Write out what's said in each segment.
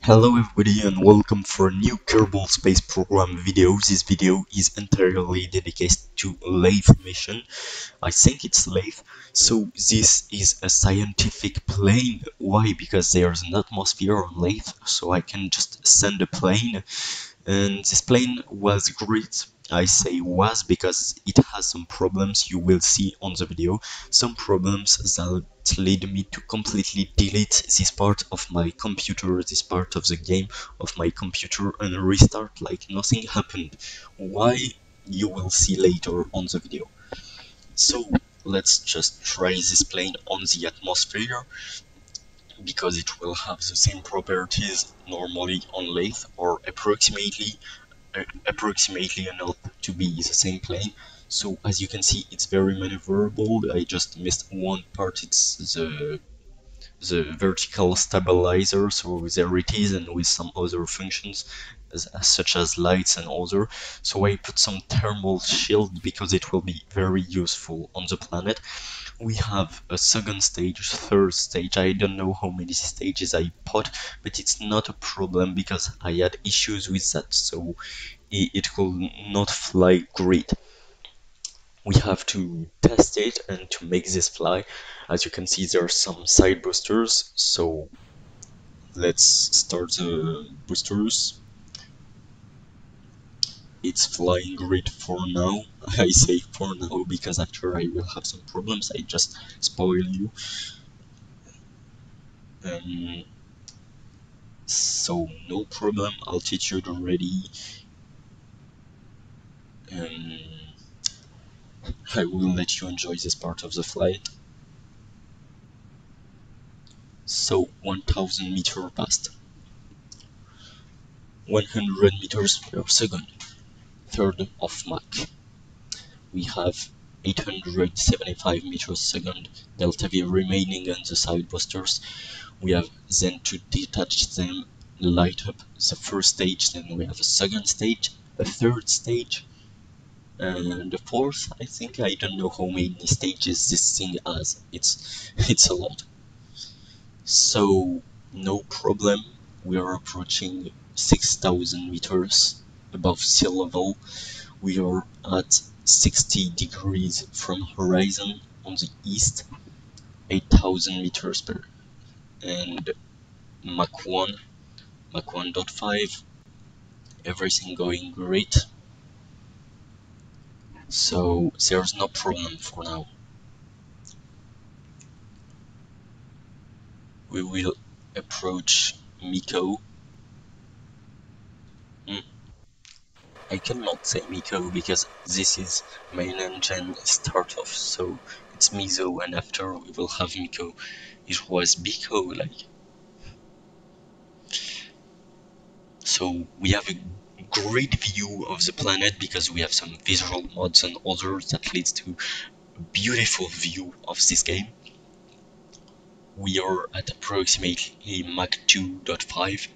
Hello everybody and welcome for a new Kerbal Space Program video. This video is entirely dedicated to laythe mission. I think it's laythe. So this is a scientific plane. Why? Because there's an atmosphere on laythe, so I can just send a plane. And this plane was great. I say was because it has some problems you will see on the video. Some problems that lead me to completely delete this part of my computer, this part of the game of my computer and restart like nothing happened. Why? You will see later on the video. So let's just try this plane on the atmosphere because it will have the same properties normally on lathe or approximately enough to be the same plane. So as you can see, it's very maneuverable. I just missed one part. It's the vertical stabilizer, so there it is, and with some other functions such as lights and other. So I put some thermal shield because it will be very useful on the planet. We have a second stage, third stage. I don't know how many stages I put, but it's not a problem because I had issues with that, so it will not fly great. We have to test it and to make this fly. As you can see, there are some side boosters, so let's start the boosters. It's flying great for now. I say for now because after I will have some problems. I just spoil you. So no problem, altitude already. I will let you enjoy this part of the flight. So 1000 meter past, 100 meters per second, third of Mach. We have 875 meters per second delta V remaining on the side boosters. We have then to detach them, light up the first stage, then we have a second stage, a third stage, and the fourth. I think I don't know how many stages this thing has. It's a lot. So no problem. We are approaching 6,000 meters above sea level. We are at 60 degrees from horizon on the east, 8,000 meters per, and Mach 1, Mach 1.5, everything going great. So there's no problem for now. We will approach Miko. I cannot say Miko because this is main engine start off, so it's Mizo, and after we will have Miko. It was Biko, like. So we have a great view of the planet because we have some visual mods and others that leads to a beautiful view of this game. We are at approximately Mach 2.5.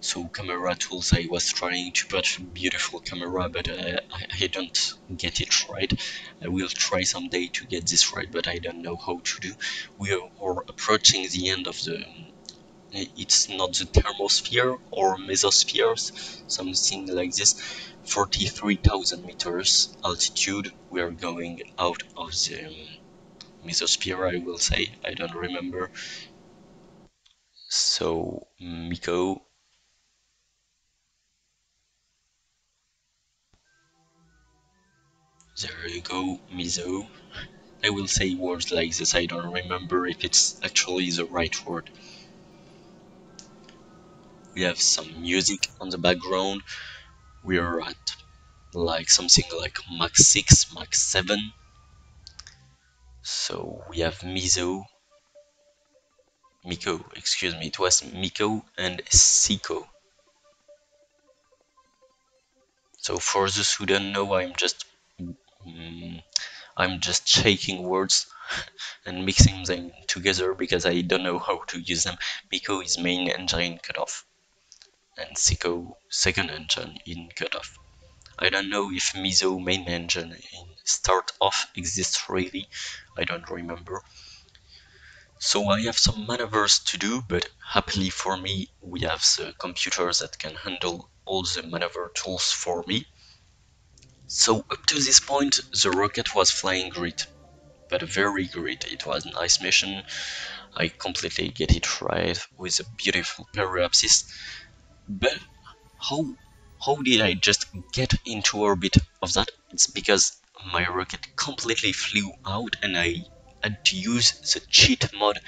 So camera tools, I was trying to put beautiful camera, but I don't get it right. I will try someday to get this right, but I don't know how to do. We are approaching the end of the, it's not the thermosphere or mesospheres, something like this. 43,000 meters altitude. We are going out of the mesosphere, I will say. I don't remember. So Miko. There you go, Mizo. I will say words like this, I don't remember if it's actually the right word. We have some music on the background. We are at like something like Mach 6, Mach 7. So we have Miko, excuse me, it was Miko and Siko. So for those who don't know, I'm just shaking words and mixing them together because I don't know how to use them. Miko is main engine cutoff and Siko second engine in cutoff. I don't know if Mizo main engine in start off exists really, I don't remember. So I have some maneuvers to do, but happily for me, we have the computers that can handle all the maneuver tools for me. So up to this point, the rocket was flying great, but very great. It was a nice mission. I completely get it right with a beautiful periapsis. But how how did I just get into orbit of that? It's because my rocket completely flew out and I had to use the cheat mod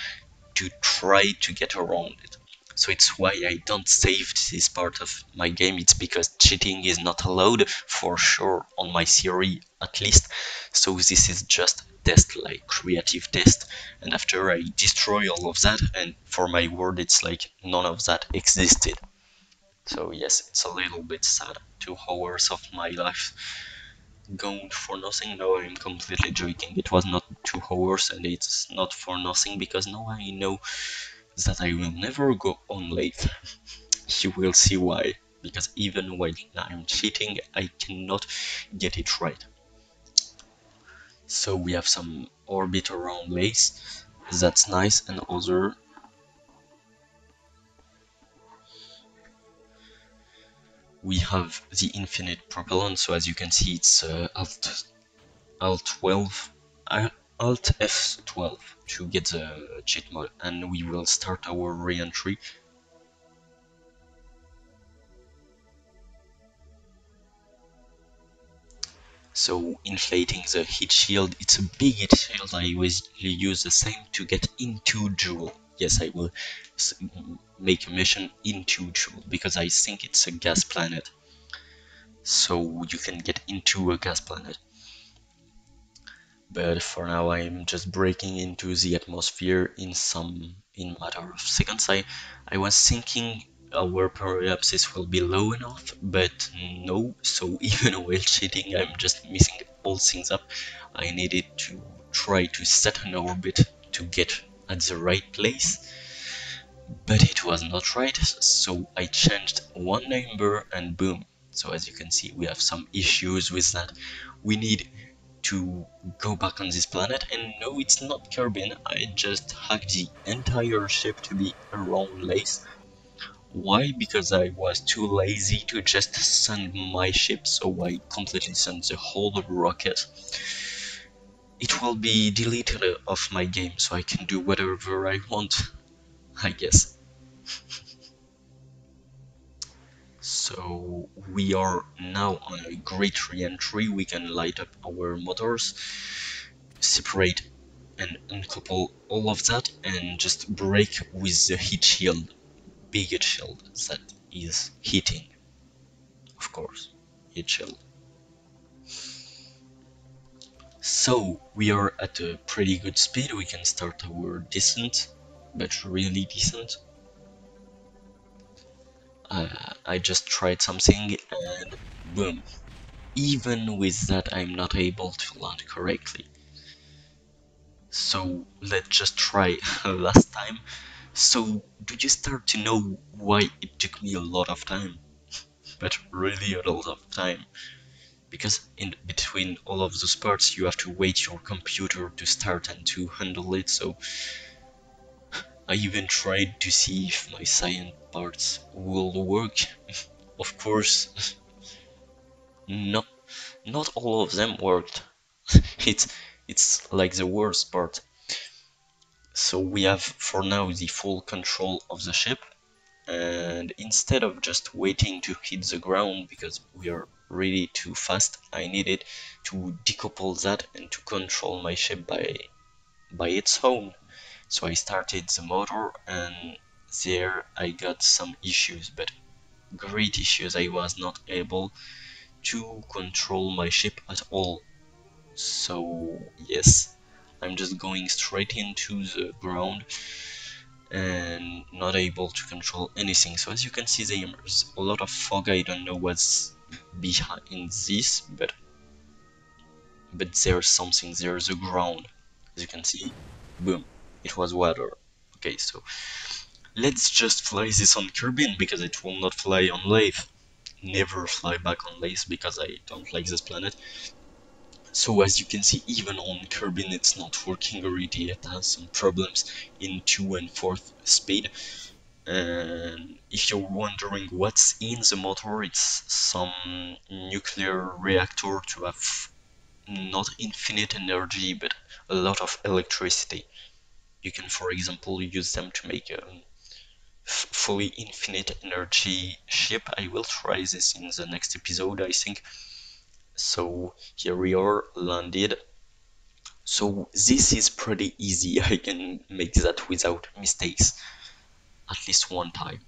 to try to get around it. So it's why I don't save this part of my game. It's because cheating is not allowed for sure on my theory at least. So this is just test, like creative test, and after I destroy all of that, and for my word it's like none of that existed. So yes, it's a little bit sad. 2 hours of my life gone for nothing. No, I'm completely joking. It was not 2 hours, and it's not for nothing because now I know that I will never go on laythe. You will see why. Because even when I'm cheating, I cannot get it right. So we have some orbit around laythe. That's nice, and other. We have the infinite propellant. So as you can see, it's Alt 12, Alt F12 to get the cheat mode, and we will start our re-entry. So inflating the heat shield, it's a big heat shield. I always use the same to get into Joule. Yes, I will make a mission into Joule because I think it's a gas planet. So you can get into a gas planet. But for now I'm just breaking into the atmosphere in matter of seconds. I was thinking our periapsis will be low enough, but no, so even while cheating I'm just messing all things up. I needed to try to set an orbit to get at the right place, but it was not right, so I changed one number and boom. So as you can see, we have some issues with that. We need to go back on this planet, and no, it's not Kerbin. I just hacked the entire ship to be around laythe. Why? Because I was too lazy to just send my ship, so I completely sent the whole rocket. It will be deleted off my game, so I can do whatever I want, I guess. So we are now on a great re-entry. We can light up our motors, separate and uncouple all of that, and just break with the heat shield, big heat shield that is heating, of course, heat shield. So we are at a pretty good speed. We can start our descent, but really decent. I just tried something and boom. Even with that, I'm not able to land correctly. So let's just try last time. So do you start to know why it took me a lot of time? But really a lot of time. Because in between all of those parts you have to wait your computer to start and to handle it, so I even tried to see if my science parts will work. Of course, not all of them worked. it's it's like the worst part. So we have for now the full control of the ship, and instead of just waiting to hit the ground because we are really too fast, I needed to decouple that and to control my ship by its own. So I started the motor, and there I got some issues, but great issues. I was not able to control my ship at all. So yes, I'm just going straight into the ground and not able to control anything. So as you can see, there's a lot of fog. I don't know what's behind this, but there's something. There's a ground. As you can see, boom, it was water. Okay, so let's just fly this on Kerbin because it will not fly on laythe. Never fly back on laythe because I don't like this planet. So as you can see, even on Kerbin it's not working already. It has some problems in 2 and 4th speed. And if you're wondering what's in the motor, it's some nuclear reactor to have not infinite energy, but a lot of electricity. You can, for example, use them to make a fully infinite energy ship. I will try this in the next episode, I think. So here we are, landed. So this is pretty easy. I can make that without mistakes, at least one time.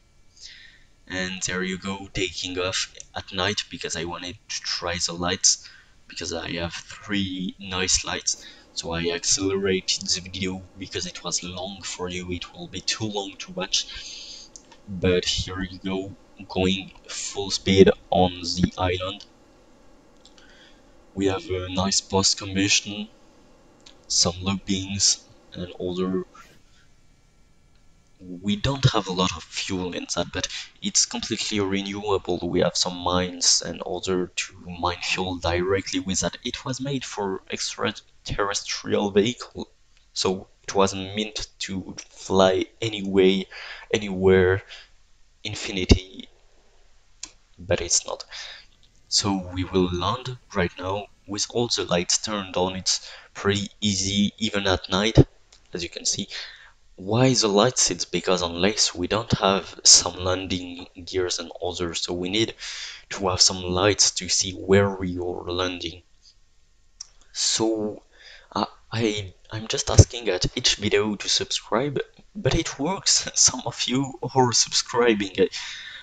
And there you go, taking off at night because I wanted to try the lights, because I have 3 nice lights. So I accelerated the video because it was long for you, it will be too long to watch. But here you go, going full speed on the island. We have a nice post combustion, some loopings, and other. We don't have a lot of fuel in that, but it's completely renewable. We have some mines and other to mine fuel directly with that. It was made for extraterrestrial vehicle, so it wasn't meant to fly anywhere, infinity, but it's not. So we will land right now with all the lights turned on. It's pretty easy even at night, as you can see. Why the lights? It's because unless we don't have some landing gears and others, so we need to have some lights to see where we are landing. So I'm just asking at each video to subscribe, but it works. Some of you are subscribing.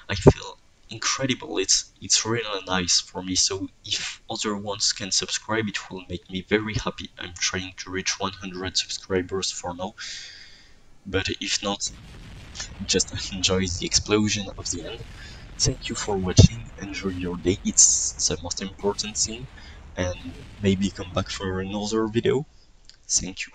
I feel incredible. It's really nice for me. So if other ones can subscribe, it will make me very happy. I'm trying to reach 100 subscribers for now, but if not, just enjoy the explosion of the end. Thank you for watching, enjoy your day, it's the most important thing, and maybe come back for another video. Thank you.